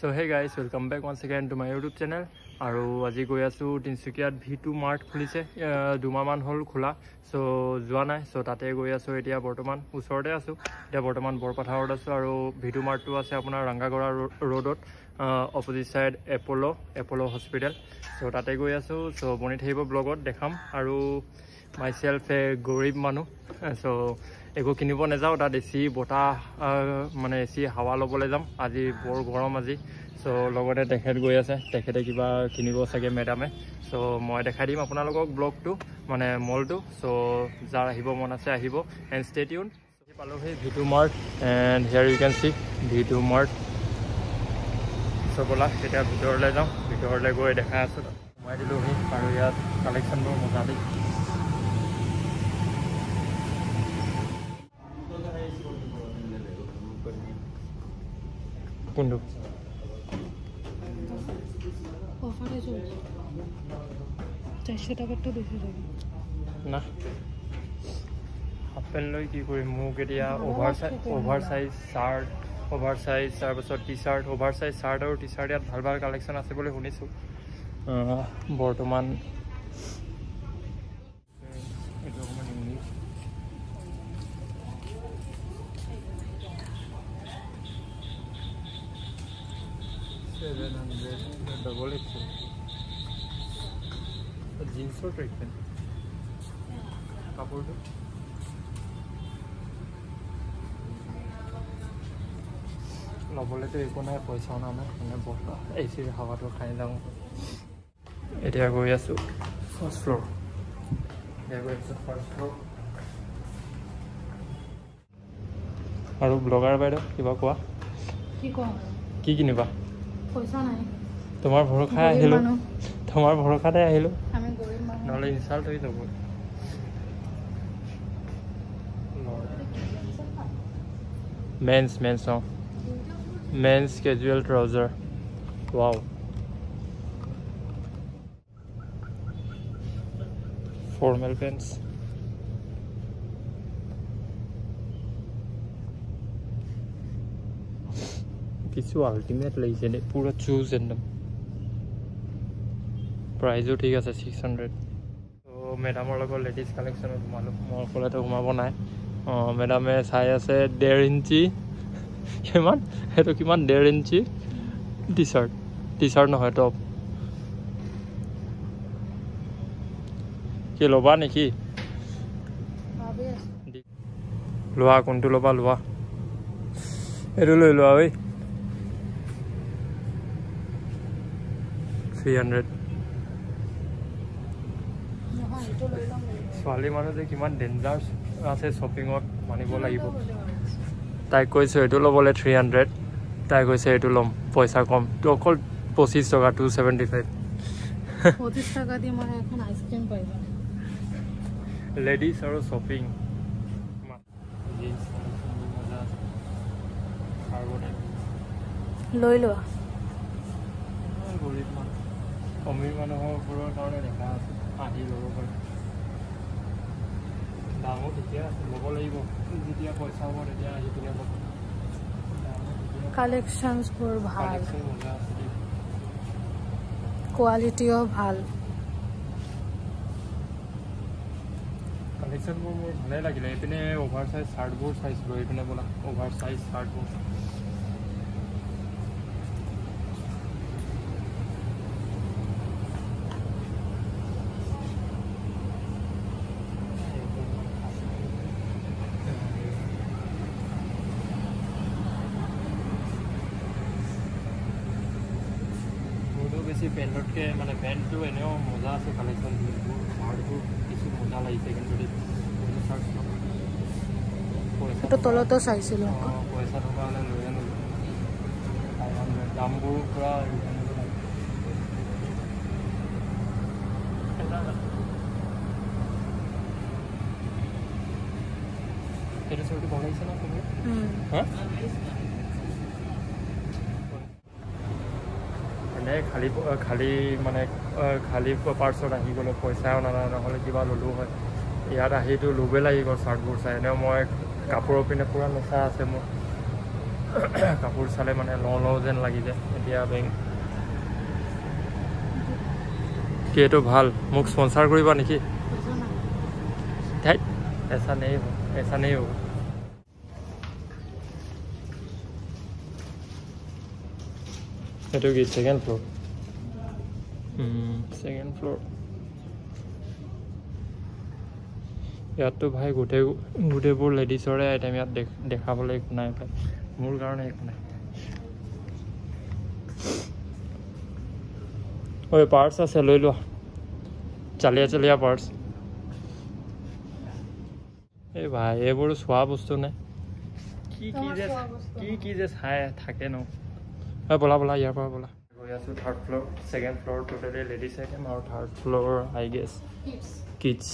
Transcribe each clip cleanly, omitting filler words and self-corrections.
So hey guys, welcome back once again to my YouTube channel. আৰু আজি গৈ আছো তিনসুকিয়াত V2 মাৰ্ট খুলিছে দুমাহমান হল খোলা সো যোৱা নাই সো তাতে গৈ আছো এতিয়া বৰ্তমান ওচৰতে আছো এতিয়া বৰ্তমান বৰপথাৰত আছো আৰু V2 মাৰ্টটো আছে আপোনাৰ ৰংগাগড়া ৰোডত opposite side Apollo hospital so তাতে গৈ আছো সো বনি থাকিব ব্লগত দেখাম আৰু মাইসেলফ এ গৰীব মানুহ সো একো কিনিব নাযাওঁ তাত এচি বতাহ মানে এচি হাৱা ল'বলৈ যাম আজি বৰ গৰম আজি সো লগতে তেখেত গৈ আছে তেখেতে কিবা কিনিব চাগে মেডামে সো মই দেখাই দিম আপোনালোকক ব্লগটো মানে মলটো সো যাৰ আহিব মন আছে আহিব এণ্ড ষ্টে টিউন পালোহি V2 Mart and here you can see V2 Mart so ব'লা এতিয়া ভিতৰলৈ যাওঁ ভিতৰলৈ গৈ দেখাই আছোঁ সোমাই দিলোহি আৰু ইয়াত কালেকশ্যনবোৰ মজা দেই কোনটো অফারে চলছে 400 টাকাটা বেশি লাগে না হাফ প্যান্ট লৈ কি কৰিম মোক এতিয়া oversize shirt oversize তাৰপিছত T shirt oversize shirt আৰু টি শাৰ্ট ইয়াত ভাল ভাল কালেকশ্যন আছে বুলি শুনিছোঁ বৰ্তমান এইটো অকণমান ইউনিক double XL জিন্সৰ ট্ৰেক পেণ্ট কাপোৰটো ল'বলৈতো একো নাই পইচাও নাই মানে বহা এচিৰ হাৱাটো খাই যাওঁ এতিয়া গৈ আছোঁ ফাৰ্ষ্ট ফ্ল'ৰ আৰু ব্লগাৰ বাইদেউ কিবা কোৱা কি কিনিবা পইচা নাই তোমাৰ ভৰসা আহিলোঁ তোমাৰ ভৰসাতে আহিলোঁ নহ'লে ইনচাল্ট হৈ যাব মেন্স অঁ men's casual trousers wow formal pants কিছু আল্টিমেট লাগিছে দেই পুৰা চুজ একদম প্ৰাইজো ঠিক আছে 600 তো মেডামৰ লগত লেডিজ কালেকশ্যনত সোমালোঁ মই অকলেতো সোমাব নাই অঁ মেডামে চাই আছে 1.5 ইঞ্চি কিমান সেইটো কিমান 1.5 ইঞ্চি টি চাৰ্ট নহয় টপ কি ল'বা নেকি লোৱা কোনটো ল'বা লোৱা এইটো লৈ লোৱা ঐ 300 ছোৱালী মানুহ যে কিমান ডেঞ্জাৰ আছে শ্বপিঙত মানিব লাগিব তাইক কৈছোঁ এইটো ল'বলৈ 300 তাই কৈছে এইটো ল'ম পইচা কম তো অকল 25 টকা 275 25 টাকা দিয়ে মানে এখন আইসক্রিম পাইবা লেডিজ আৰু শ্বপিং লৈ লোৱা গৰীব মানুহ অমীৰ মানুহবোৰৰ কাৰণে দেখা আছে আহি ল'ব পাৰে দামো ঠিকে আছে ল'ব লাগিব যেতিয়া পইচা হ'ব তেতিয়া আহি পিনে ল'ব কালেকশ্যনবোৰ ভাল মজা আছে কোৱালিটিও ভাল কালেকশ্যনবোৰ মোৰ ভালেই লাগিলে এইপিনে অভাৰ চাইজ চাৰ্টবোৰ চাইছিলোঁ এইপিনে বোলা অভাৰ চাইজ চাৰ্টবোৰ বেছি পেণ্টতকৈ মানে পেণ্টটো এনেও মজা আছে কালেকশ্যনবোৰ চাৰ্টবোৰ কিছু মজা লাগিছে কিন্তু চাৰ্ট তলতো চাইছিলোঁ পইচা থকা হ'লে লৈ আনো দামবোৰ পূৰা সেইটো চাৰ্টটো ভাল লাগিছে ন তুমি হা খালী মানে খালী পাৰ্চত আহি গ'লে পইচাও নহ'লে কিবা ল'লোঁ হয় ইয়াত আহিতো ল'বই লাগিব চাৰ্টবোৰ চাই এনেও মই কাপোৰৰ পিনে পূৰা নিচা আছে মোৰ কাপোৰ চালে মানে লওঁ যেন লাগি যায় এতিয়া বেংক কি এইটো ভাল মোক স্পন্সাৰ কৰিবা নেকি ঠাইত ऐसा नहीं हो এইটো কি সেকেন্ড ফ্লোৰ সেকেন্ড ফ্লোৰ ইয়াততো ভাই গোটেইবোৰ লেডিছৰে আইটেম ইয়াত দেখাবলৈ একো নাই ভাই মোৰ কাৰণে একো নাই ঐ পাৰ্টছ আছে লৈ লোৱা চালিয়া পাৰ্টছ এই ভাই এইবোৰ চোৱা বস্তু নাই কি যে চাই থাকে ন বলা ইয়াৰ পৰা বলা গৈ আছোঁ third floor second floor totally ladies item আৰু third floor I guess kids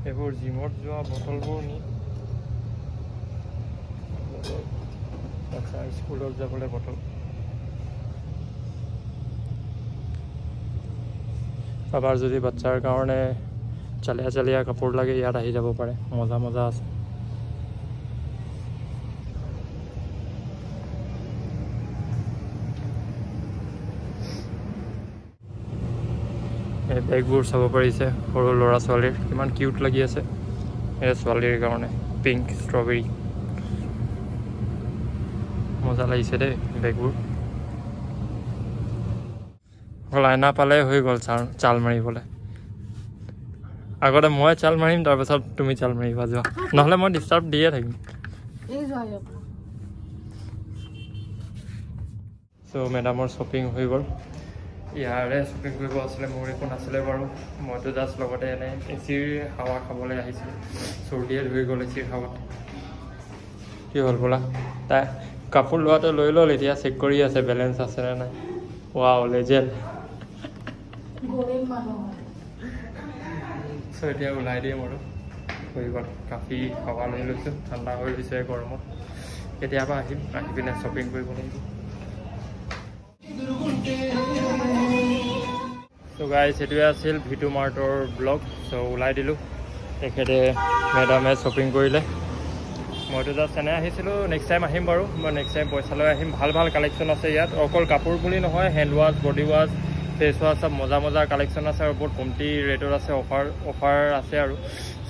এইবোৰ জিমত যোৱা বটলবোৰ নি আচ্ছা স্কুলত যাবলৈ বটল কাৰোবাৰ যদি বাচ্চাৰ কাৰণে চালিয়া কাপোৰ লাগে ইয়াত আহি যাব পাৰে মজা আছে এই বেগবোৰ চাব পাৰিছে সৰু ল'ৰা ছোৱালীৰ কিমান কিউট লাগি আছে এই ছোৱালীৰ কাৰণে পিংক ষ্ট্ৰবেৰী মজা লাগিছে দেই বেগবোৰ লাইনা পালে হৈ গ'ল চাল মাৰিবলৈ আগতে মই চাল মাৰিম তাৰপাছত তুমি চাল মাৰিবা যোৱা নহ'লে মই ডিষ্টাৰ্ব দিয়ে থাকিম চ' মেডামৰ শ্বপিং হৈ গ'ল ইয়াৰে শ্বপিং কৰিব আছিলে মোৰ একো নাছিলে বাৰু মইতো জাষ্ট লগতে এনে এচিৰ হাৱা খাবলৈ আহিছিলোঁ চৰ্দিয়ে ধৰি গ'ল এচিৰ হাৱাত কি হ'ল বোলা তাই কাপোৰ লোৱাটো লৈ ল'ল এতিয়া চেক কৰি আছে বেলেঞ্চ আছেনে নাই ৱাও লেজেণ্ড চ' এতিয়া ওলাই দিম আৰু হৈ গ'ল কাফি হাৱা লৈ লৈছোঁ ঠাণ্ডা হৈ গৈছে গৰমত কেতিয়াবা আহিম আহি পিনে শ্বপিং কৰিব লাগিব চ' গাইজ এইটোৱে আছিল V2 মাৰ্টৰ ব্লগ চ' ওলাই দিলোঁ তেখেতে মেডামে শ্বপিং কৰিলে মইতো জাষ্ট এনে আহিছিলোঁ নেক্সট টাইম আহিম বাৰু মই নেক্সট টাইম পইচা লৈ আহিম ভাল কালেকশ্যন আছে ইয়াত অকল কাপোৰ বুলি নহয় hand wash body wash face wash চব মজা কালেকশ্যন আছে আৰু বহুত কমটি ৰেটত আছে অফাৰ আছে আৰু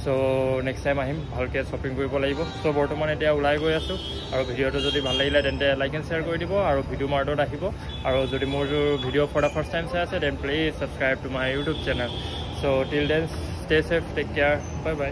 চ' নেক্সট টাইম আহিম ভালকৈ শ্বপিং কৰিব লাগিব চ' বৰ্তমান এতিয়া ওলাই গৈ আছোঁ আৰু ভিডিঅ'টো যদি ভাল লাগিলে তেন্তে লাইক এণ্ড শ্বেয়াৰ কৰি দিব আৰু V2 মাৰ্টত আহিব আৰু যদি মোৰ video' for the first time চাই আছে then please subscribe to my YouTube channel so' till then stay safe take care by